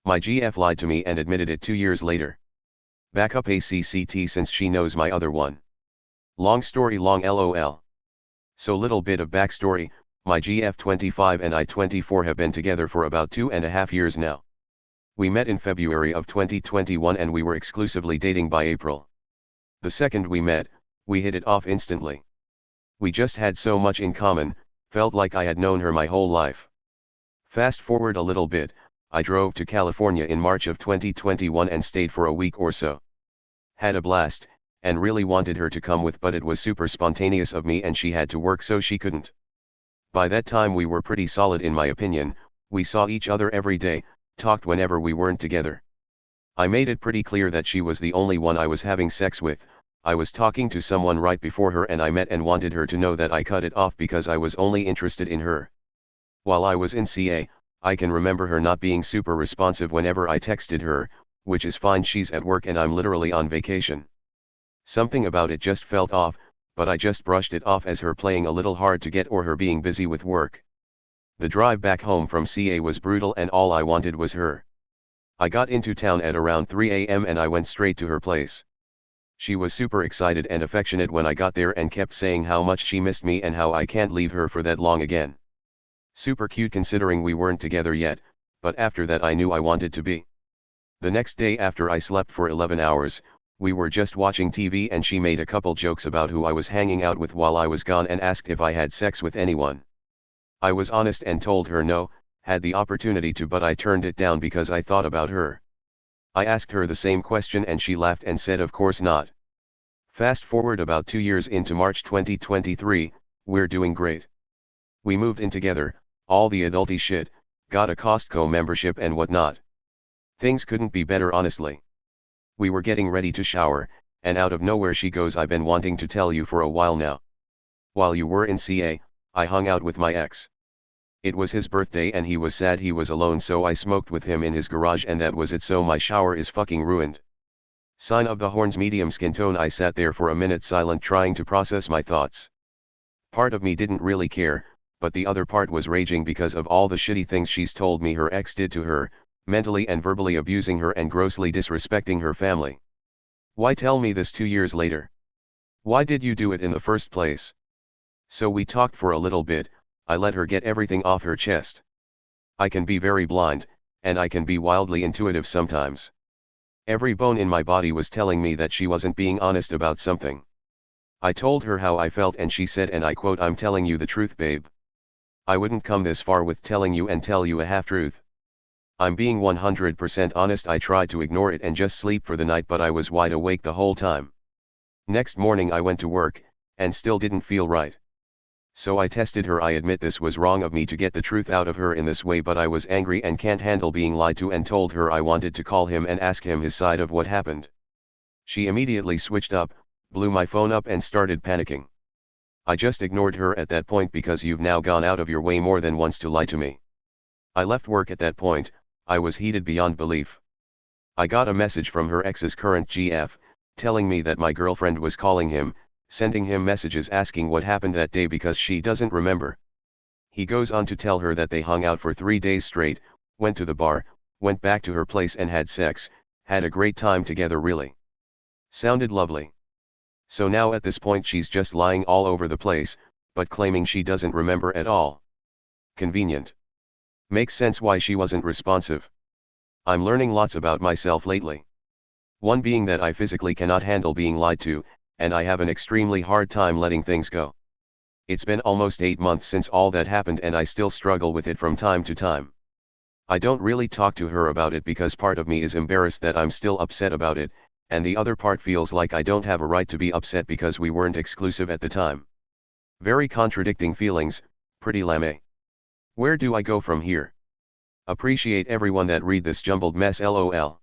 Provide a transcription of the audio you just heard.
My GF lied to me and admitted it 2 years later. Backup ACCT since she knows my other one. Long story long lol. So little bit of backstory, my GF 25 and I 24 have been together for about 2.5 years now. We met in February of 2021 and we were exclusively dating by April. The second we met, we hit it off instantly. We just had so much in common, felt like I had known her my whole life. Fast forward a little bit, I drove to California in March of 2021 and stayed for a week or so. Had a blast, and really wanted her to come with, but it was super spontaneous of me and she had to work so she couldn't. By that time we were pretty solid in my opinion, we saw each other every day, talked whenever we weren't together. I made it pretty clear that she was the only one I was having sex with. I was talking to someone right before her and I met and wanted her to know that I cut it off because I was only interested in her. While I was in CA, I can remember her not being super responsive whenever I texted her, which is fine, she's at work and I'm literally on vacation. Something about it just felt off, but I just brushed it off as her playing a little hard to get or her being busy with work. The drive back home from CA was brutal and all I wanted was her. I got into town at around 3 a.m. and I went straight to her place. She was super excited and affectionate when I got there and kept saying how much she missed me and how I can't leave her for that long again. Super cute considering we weren't together yet, but after that I knew I wanted to be. The next day after I slept for 11 hours, we were just watching TV and she made a couple jokes about who I was hanging out with while I was gone and asked if I had sex with anyone. I was honest and told her no, had the opportunity to, but I turned it down because I thought about her. I asked her the same question and she laughed and said of course not. Fast forward about 2 years into March 2023, we're doing great. We moved in together, all the adulty shit, got a Costco membership and whatnot. Things couldn't be better honestly. We were getting ready to shower, and out of nowhere she goes, I've been wanting to tell you for a while now. While you were in CA, I hung out with my ex. It was his birthday and he was sad he was alone, so I smoked with him in his garage and that was it, so my shower is fucking ruined. Sign of the horns, medium skin tone. I sat there for a minute silent trying to process my thoughts. Part of me didn't really care, but the other part was raging because of all the shitty things she's told me her ex did to her, mentally and verbally abusing her and grossly disrespecting her family. Why tell me this 2 years later? Why did you do it in the first place? So we talked for a little bit, I let her get everything off her chest. I can be very blind, and I can be wildly intuitive sometimes. Every bone in my body was telling me that she wasn't being honest about something. I told her how I felt and she said, and I quote, "I'm telling you the truth, babe. I wouldn't come this far with telling you and tell you a half-truth. I'm being 100% honest. I tried to ignore it and just sleep for the night, but I was wide awake the whole time. Next morning I went to work, and still didn't feel right. So I tested her. I admit this was wrong of me to get the truth out of her in this way, but I was angry and can't handle being lied to and told her I wanted to call him and ask him his side of what happened. She immediately switched up, blew my phone up and started panicking. I just ignored her at that point because you've now gone out of your way more than once to lie to me. I left work at that point. I was heated beyond belief. I got a message from her ex's current GF, telling me that my girlfriend was calling him, sending him messages asking what happened that day because she doesn't remember. He goes on to tell her that they hung out for 3 days straight, went to the bar, went back to her place and had sex, had a great time together. Really sounded lovely. So now at this point she's just lying all over the place, but claiming she doesn't remember at all. Convenient. Makes sense why she wasn't responsive. I'm learning lots about myself lately. One being that I physically cannot handle being lied to, and I have an extremely hard time letting things go. It's been almost 8 months since all that happened and I still struggle with it from time to time. I don't really talk to her about it because part of me is embarrassed that I'm still upset about it, and the other part feels like I don't have a right to be upset because we weren't exclusive at the time. Very contradicting feelings, pretty lame. Where do I go from here? Appreciate everyone that read this jumbled mess, lol.